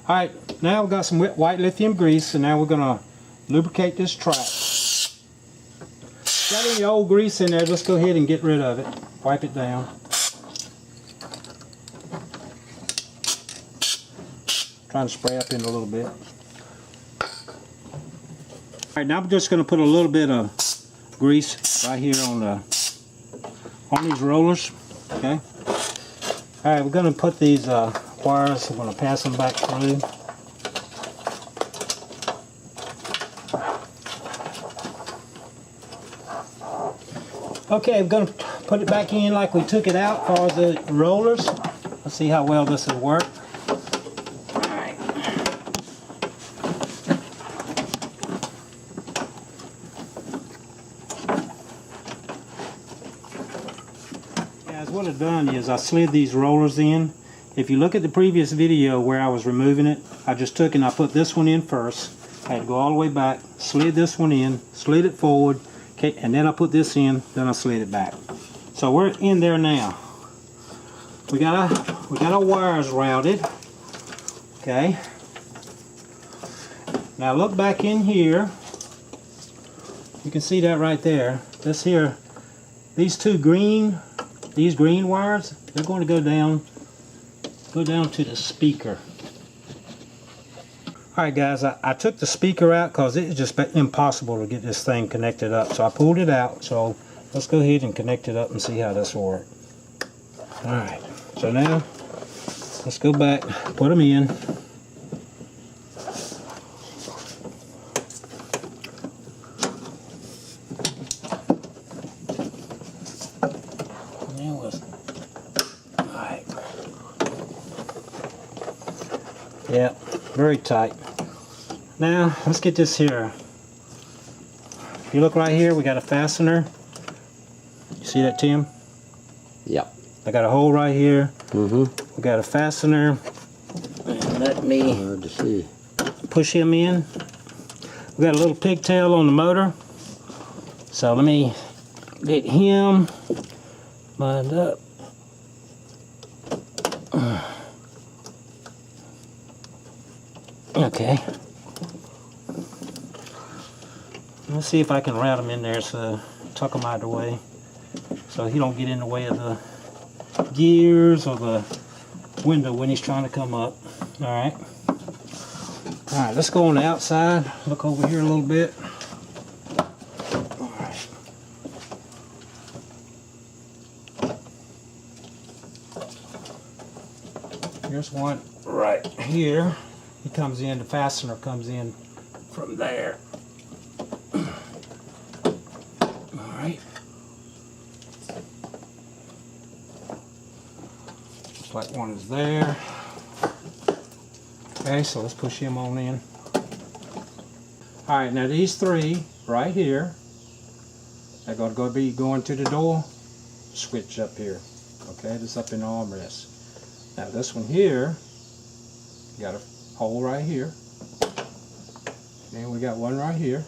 Alright, now we've got some white lithium grease, and now we're going to lubricate this track. Got any old grease in there, let's go ahead and get rid of it. Wipe it down. Trying to spray up in a little bit. Alright, now I'm just going to put a little bit of grease right here on these rollers. Okay. Alright, we're going to put these wires, we're going to pass them back through. Okay, I'm going to put it back in like we took it out for the rollers. Let's see how well this will work. Alright. Guys, what I've done is I slid these rollers in. If you look at the previous video where I was removing it, I just took and I put this one in first. I had to go all the way back, slid this one in, slid it forward, okay, and then I put this in, then I slid it back. So we're in there now. We got our wires routed. Okay. Now look back in here. You can see that right there. This here, these green wires, they're going to go down to the speaker. Alright guys, I took the speaker out because it's just impossible to get this thing connected up. So I pulled it out. So let's go ahead and connect it up and see how this will work. Alright, so now let's go back, put them in. Alright. Yeah, very tight. Now, let's get this here. If you look right here, we got a fastener. You see that, Tim? Yep. I got a hole right here. We got a fastener. And let me hard to see. Push him in. We got a little pigtail on the motor. So let me get him lined up. Okay. Let's see if I can route him in there, so tuck him out of the way so he don't get in the way of the gears or the window when he's trying to come up. Alright. Alright, let's go on the outside. Look over here a little bit. Alright. Here's one right here. He comes in, the fastener comes in from there. Alright. Looks like one is there. Okay, so let's push him on in. Alright, now these three right here, they're going to be going to the door switch up here. Okay, this up in the armrest. Now this one here, you got a hole right here. And we got one right here.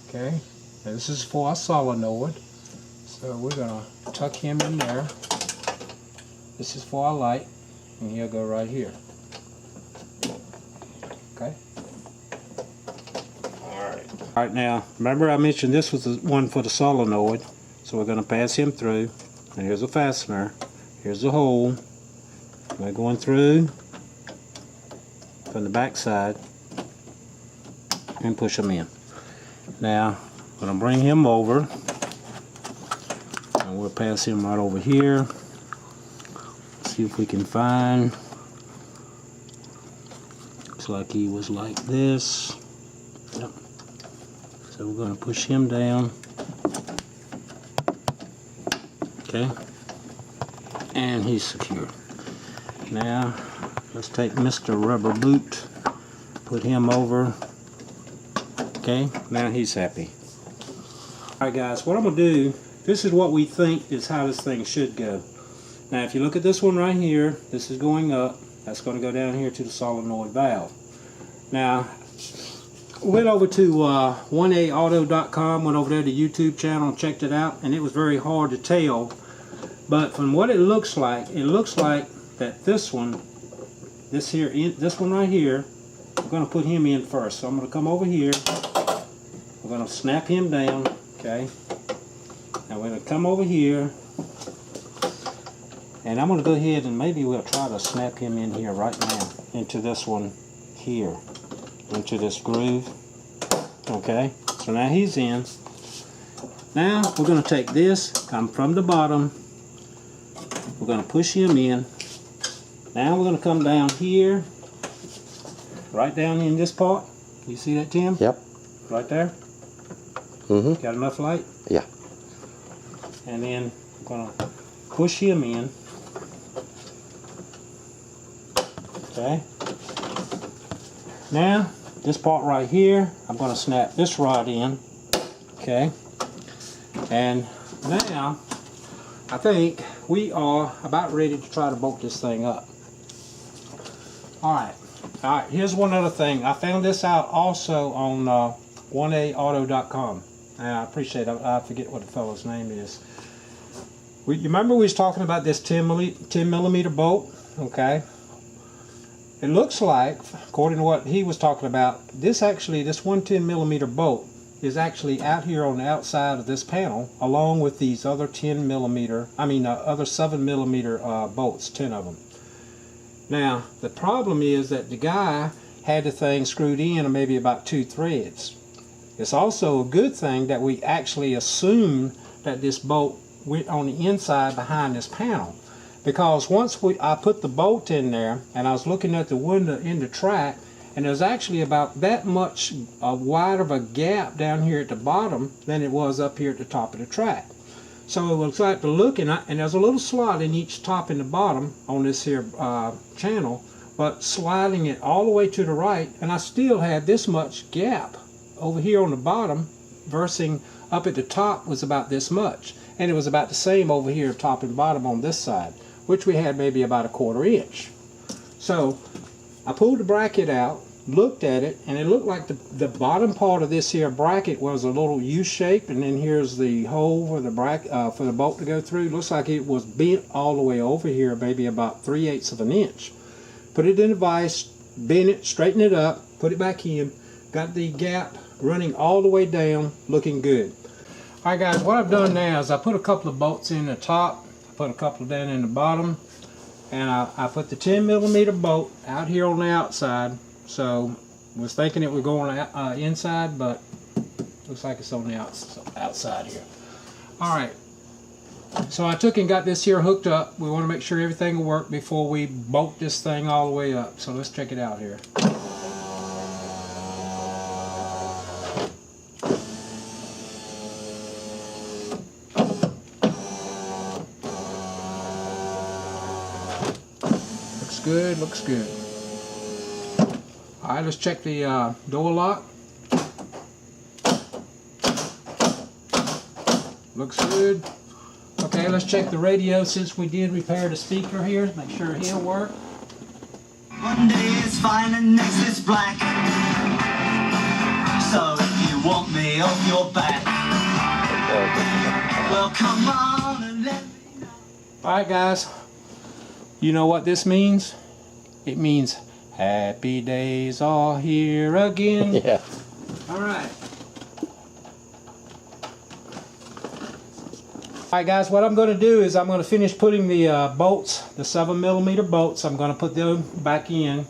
Okay, now this is for our solenoid. So we're going to tuck him in there. This is for our light, and he'll go right here. Okay. Alright, now remember I mentioned this was the one for the solenoid. So we're going to pass him through. And here's a fastener. Here's the hole. We're going through from the back side and push him in. Now I'm going to bring him over and we'll pass him right over here. See if we can find. Looks like he was like this. Yep. So we're going to push him down. Okay. And he's secure. Now let's take Mr. Rubber Boot, put him over. Okay, now he's happy. Alright guys, what I'm going to do, this is what we think is how this thing should go. Now if you look at this one right here, this is going up, that's going to go down here to the solenoid valve. Now, went over to 1aauto.com, went over there to the YouTube channel and checked it out, and it was very hard to tell. But from what it looks like that this one this here, this one right here, we're going to put him in first. So I'm going to come over here. We're going to snap him down. Okay. Now we're going to come over here. And I'm going to go ahead and maybe we'll try to snap him in here right now. Into this one here. Into this groove. Okay. So now he's in. Now we're going to take this, come from the bottom. We're going to push him in. Now we're going to come down here. Right down in this part. You see that, Tim? Yep. Right there. Mm-hmm. Got enough light? Yeah. And then I'm going to push him in. Okay. Now, this part right here, I'm going to snap this rod in. Okay. And now, I think we are about ready to try to bolt this thing up. Alright. Alright, here's one other thing. I found this out also on 1aauto.com. And I appreciate it. I forget what the fellow's name is. You remember we was talking about this 10 millimeter bolt? Okay. It looks like, according to what he was talking about, this one 10 millimeter bolt is actually out here on the outside of this panel, along with these other other 7 millimeter bolts, 10 of them. Now, the problem is that the guy had the thing screwed in maybe about 2 threads. It's also a good thing that we actually assumed that this bolt went on the inside behind this panel. Because once I put the bolt in there, and I was looking at the window in the track, and there's actually about that much wide of a gap down here at the bottom than it was up here at the top of the track. So it looks like and there's a little slot in each top and the bottom on this here channel, but sliding it all the way to the right, and I still had this much gap over here on the bottom versus up at the top was about this much. And it was about the same over here, top and bottom on this side, which we had maybe about a 1/4 inch. So I pulled the bracket out, looked at it, and it looked like the bottom part of this here bracket was a little U-shaped, and then here's the hole for the bracket for the bolt to go through. Looks like it was bent all the way over here, maybe about 3/8 of an inch. Put it in the vise, bend it, straighten it up, put it back in, got the gap running all the way down, looking good. Alright guys, what I've done now is I put a couple of bolts in the top, I put a couple down in the bottom, and I put the 10 millimeter bolt out here on the outside. So I was thinking it would go on the inside, but looks like it's on the outside here. Alright, so I took and got this here hooked up. We want to make sure everything will work before we bolt this thing all the way up. So let's check it out here. Good, looks good. Alright, let's check the door lock. Looks good. Okay, let's check the radio since we did repair the speaker here. Make sure he'll work. One day it's fine and next it's black. So if you want me off your back, well come on and let me know. Alright guys. You know what this means? It means happy days are here again. Yeah. Alright. Alright guys, what I'm going to do is I'm going to finish putting the bolts, the 7 millimeter bolts. I'm going to put them back in.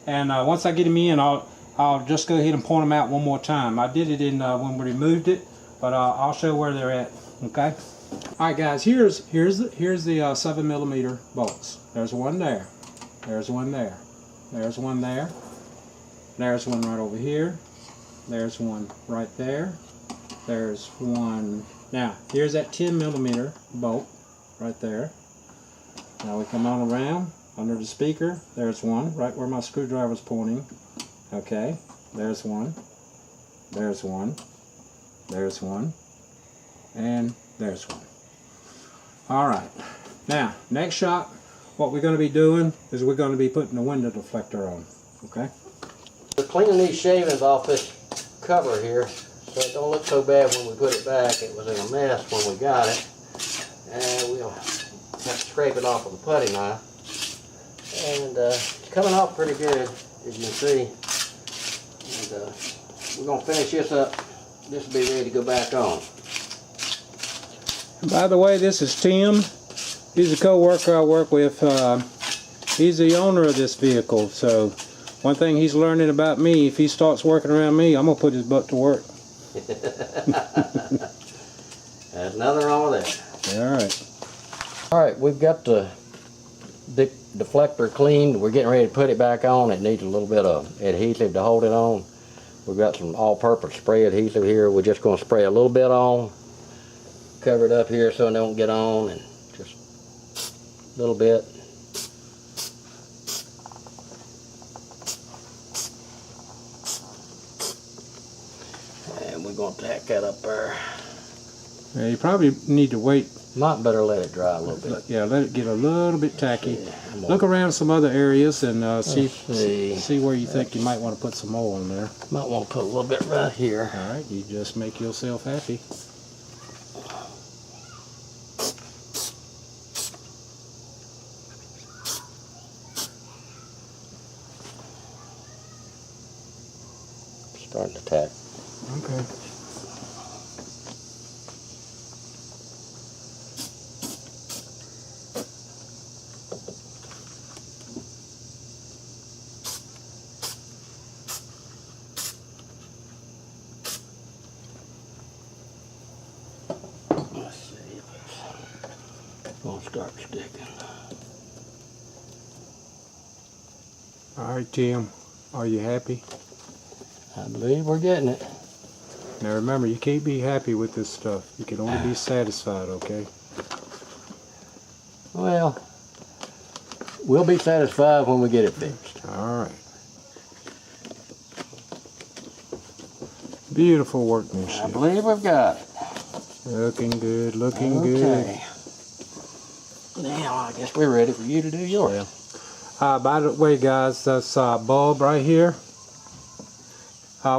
And once I get them in, I'll just go ahead and point them out one more time. I did it in when we removed it, but I'll show where they're at. Okay? Alright guys, here's the 7 millimeter bolts. There's one there. There's one there. There's one there. There's one right over here. There's one right there. There's one. Now, here's that 10 millimeter bolt right there. Now we come on around under the speaker. There's one right where my screwdriver's pointing. Okay. There's one. There's one. There's one. And there's one. Alright, now next shot, what we're going to be doing is we're going to be putting the window deflector on. Okay? We're cleaning these shavings off this cover here so it don't look so bad when we put it back. It was in a mess when we got it, and we'll have to scrape it off with a putty knife. And coming off pretty good, as you can see. And we're gonna finish this up. This will be ready to go back on. By the way, this is Tim. He's a co-worker I work with. He's the owner of this vehicle, so one thing he's learning about me, if he starts working around me, I'm gonna put his butt to work. There's nothing wrong with that. Alright. Alright, we've got the deflector cleaned. We're getting ready to put it back on. It needs a little bit of adhesive to hold it on. We've got some all-purpose spray adhesive here. We're just going to spray a little bit on. Cover it up here so it don't get on, and just a little bit. And we're going to tack that up there. Yeah, you probably need to wait. Might better let it dry a little bit. Yeah, let it get a little bit tacky. Yeah, Look around some other areas and see. see where you think you might want to put some more on there. Might want to put a little bit right here. Alright, you just make yourself happy. Starting to tack. Okay. Let's see if it's going to start sticking. Alright, Tim. Are you happy? I believe we're getting it. Now remember, you can't be happy with this stuff. You can only be satisfied, okay? Well, we'll be satisfied when we get it fixed. Alright. Beautiful workmanship. I believe we've got it. Looking good, looking good. Okay. Now, I guess we're ready for you to do yours. By the way, guys, that's bulb right here.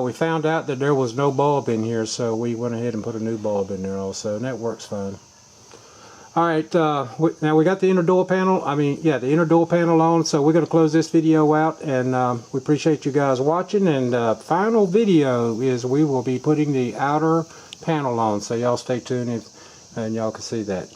We found out that there was no bulb in here, so we went ahead and put a new bulb in there also, and that works fine. Alright, now we got the inner door panel, the inner door panel on, so we're going to close this video out, and we appreciate you guys watching, and final video is we will be putting the outer panel on, so y'all stay tuned and y'all can see that.